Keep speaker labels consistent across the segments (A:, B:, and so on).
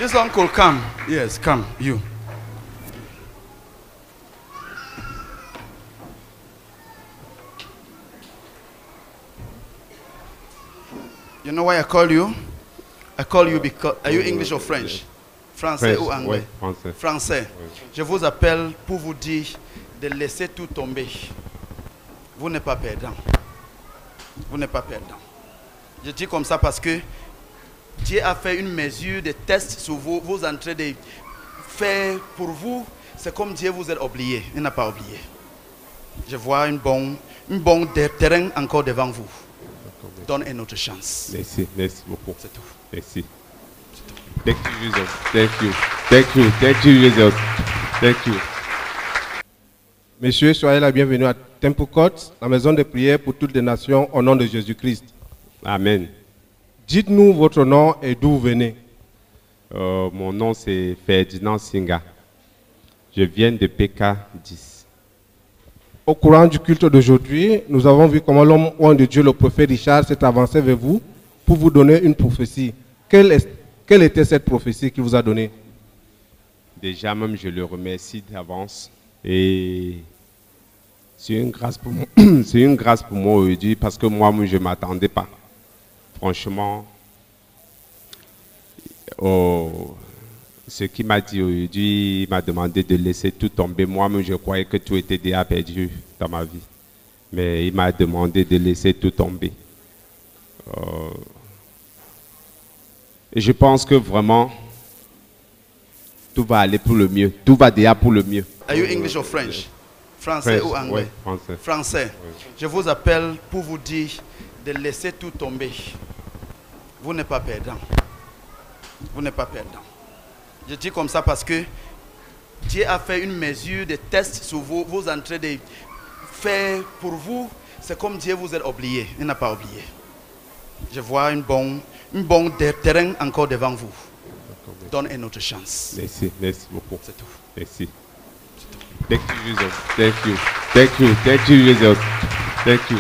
A: This uncle, come. Yes, come, you. You know why I call you? I call you because... Are you English or French? Français ou anglais?
B: Oui, français.
A: Français.
B: Oui.
A: Je vous appelle pour vous dire de laisser tout tomber. Vous n'êtes pas perdant. Vous n'êtes pas perdant. Je dis comme ça parce que Dieu a fait une mesure de test sur vous. Vous êtes en train de faire pour vous. C'est comme Dieu vous a oublié. Il n'a pas oublié. Je vois une bonne terrain encore devant vous. Donne une autre chance.
B: Merci, merci beaucoup.
A: C'est tout.
B: Merci. Thank you, Jesus. Thank you. Thank you. Thank you, Jesus. Thank you.
C: Messieurs, soyez la bienvenue à Temple Court, la maison de prière pour toutes les nations au nom de Jésus-Christ.
B: Amen.
C: Dites-nous votre nom et d'où vous venez.
B: Mon nom c'est Ferdinand Singa. Je viens de PK 10.
C: Au courant du culte d'aujourd'hui, nous avons vu comment l'homme de Dieu, le prophète Richard, s'est avancé vers vous pour vous donner une prophétie. Quelle était cette prophétie qu'il vous a donnée?
B: Déjà même je le remercie d'avance et c'est une grâce pour moi. C'est une grâce pour moi aujourd'hui parce que moi je ne m'attendais pas. Franchement, ce qu'il m'a dit aujourd'hui, il m'a demandé de laisser tout tomber. Moi-même, je croyais que tout était déjà perdu dans ma vie. Mais il m'a demandé de laisser tout tomber. Et je pense que vraiment, tout va aller pour le mieux. Tout va déjà pour le mieux.
A: Are you English or French? Français ou anglais?
B: Oui, français.
A: Français.
B: Oui.
A: Je vous appelle pour vous dire de laisser tout tomber. Vous n'êtes pas perdant. Vous n'êtes pas perdant. Je dis comme ça parce que Dieu a fait une mesure de test sur vous. Vous êtes en train de faire pour vous. C'est comme Dieu vous a oublié. Il n'a pas oublié. Je vois une bonne terrain encore devant vous. Donne une autre chance.
B: Merci, merci beaucoup.
A: C'est tout.
B: Merci. Thank you, Jesus. Thank you. Thank you. Thank you, Jesus. Thank you.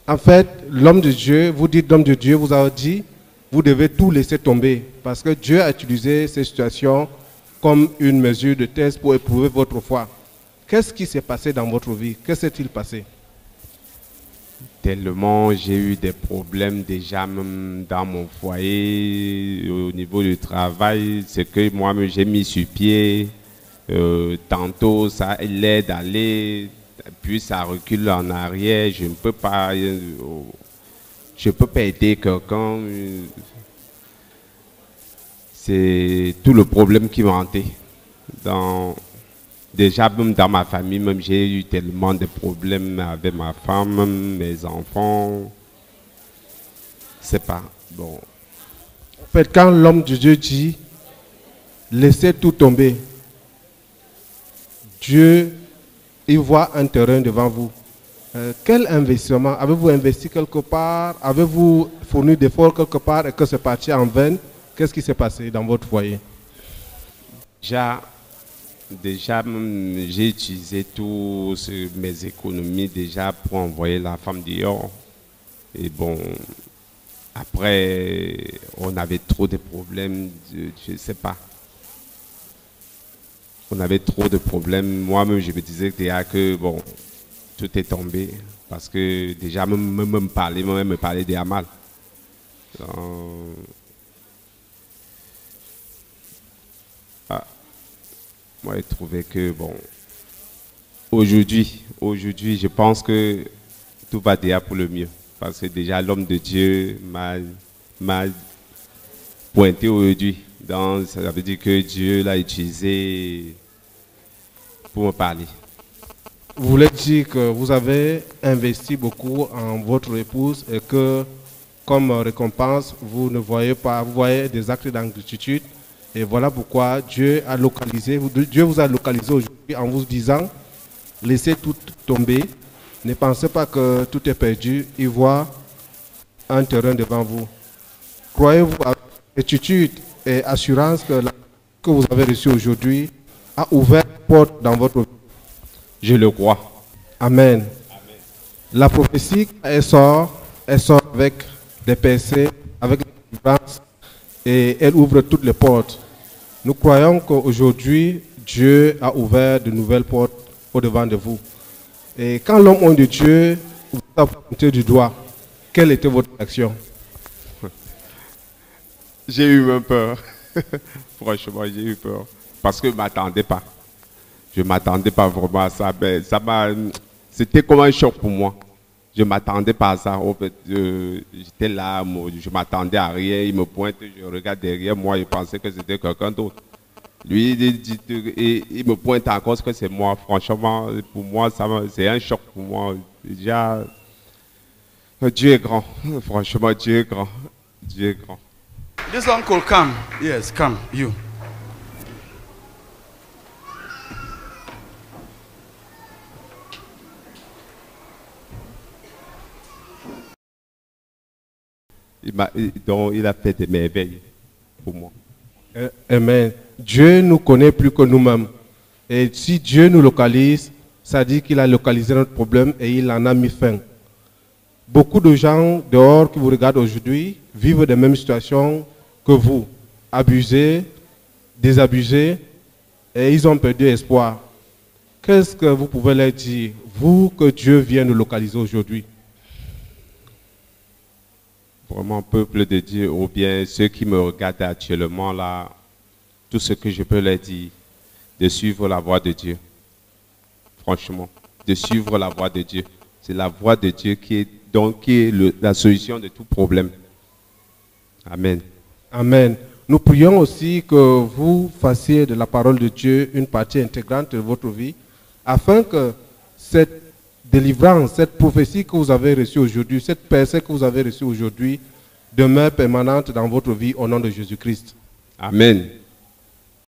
C: En fait, l'homme de Dieu, vous dites l'homme de Dieu, vous a dit, vous devez tout laisser tomber. Parce que Dieu a utilisé ces situations comme une mesure de test pour éprouver votre foi. Qu'est-ce qui s'est passé dans votre vie? Que s'est-il passé?
B: Tellement j'ai eu des problèmes déjà même dans mon foyer, au niveau du travail, c'est que moi-même j'ai mis sur pied. Tantôt ça l'aide d'aller, puis ça recule en arrière. Je ne peux pas, aider quelqu'un. C'est tout le problème qui m'a hanté. Déjà même dans ma famille, même j'ai eu tellement de problèmes avec ma femme, mes enfants. C'est pas bon.
C: En fait, quand l'homme de Dieu dit laissez tout tomber, Dieu, il voit un terrain devant vous. Quel investissement? Avez-vous investi quelque part? Avez-vous fourni d'efforts quelque part et que c'est parti en vain? Qu'est-ce qui s'est passé dans votre foyer?
B: Déjà j'ai utilisé toutes mes économies déjà pour envoyer la femme dehors. Et bon, après, on avait trop de problèmes, je ne sais pas. On avait trop de problèmes. Moi-même, je me disais déjà que bon, tout est tombé. Parce que déjà, même me parler déjà mal. Moi, j'ai trouvé que bon, aujourd'hui, je pense que tout va déjà pour le mieux. Parce que déjà, l'homme de Dieu m'a pointé aujourd'hui. Ça veut dire que Dieu l'a utilisé pour me parler.
C: Vous voulez dire que vous avez investi beaucoup en votre épouse et que, comme récompense, vous ne voyez pas, vous voyez des actes d'ingratitude. Et voilà pourquoi Dieu vous a localisé aujourd'hui en vous disant, laissez tout tomber, ne pensez pas que tout est perdu, il voit un terrain devant vous. Croyez-vous avec certitude et assurance que vous avez reçu aujourd'hui a ouvert une porte dans votre vie?
B: Je le crois.
C: Amen. La prophétie, elle sort avec des percées, avec des délivrances, et elle ouvre toutes les portes. Nous croyons qu'aujourd'hui, Dieu a ouvert de nouvelles portes au-devant de vous. Et quand l'homme de Dieu vous a pointé du doigt, quelle était votre action?
B: J'ai eu un peur. Franchement, j'ai eu peur. Parce que je ne m'attendais pas. Je ne m'attendais pas vraiment à ça. Mais c'était comme un choc pour moi. Je ne m'attendais pas à ça. En fait, j'étais là, je ne m'attendais à rien. Il me pointe, je regarde derrière moi, je pensais que c'était quelqu'un d'autre. Lui, il me pointe encore que c'est moi. Franchement, pour moi, c'est un choc pour moi. Déjà, Dieu est grand. Franchement, Dieu est grand. Dieu est grand.
A: This uncle, come. Yes, come, you.
B: Il a fait des merveilles pour moi.
C: Amen. Dieu nous connaît plus que nous-mêmes. Et si Dieu nous localise, ça dit qu'il a localisé notre problème et il en a mis fin. Beaucoup de gens dehors qui vous regardent aujourd'hui vivent des mêmes situations que vous. Abusés, désabusés, et ils ont perdu espoir. Qu'est-ce que vous pouvez leur dire, vous, que Dieu vient nous localiser aujourd'hui?
B: Vraiment, peuple de Dieu, ou bien ceux qui me regardent actuellement là, tout ce que je peux leur dire, de suivre la voie de Dieu. Franchement, de suivre la voie de Dieu. C'est la voie de Dieu qui est la solution de tout problème. Amen.
C: Amen. Nous prions aussi que vous fassiez de la parole de Dieu une partie intégrante de votre vie, afin que cette délivrance, cette prophétie que vous avez reçue aujourd'hui, cette percée que vous avez reçue aujourd'hui, demeure permanente dans votre vie au nom de Jésus-Christ.
B: Amen.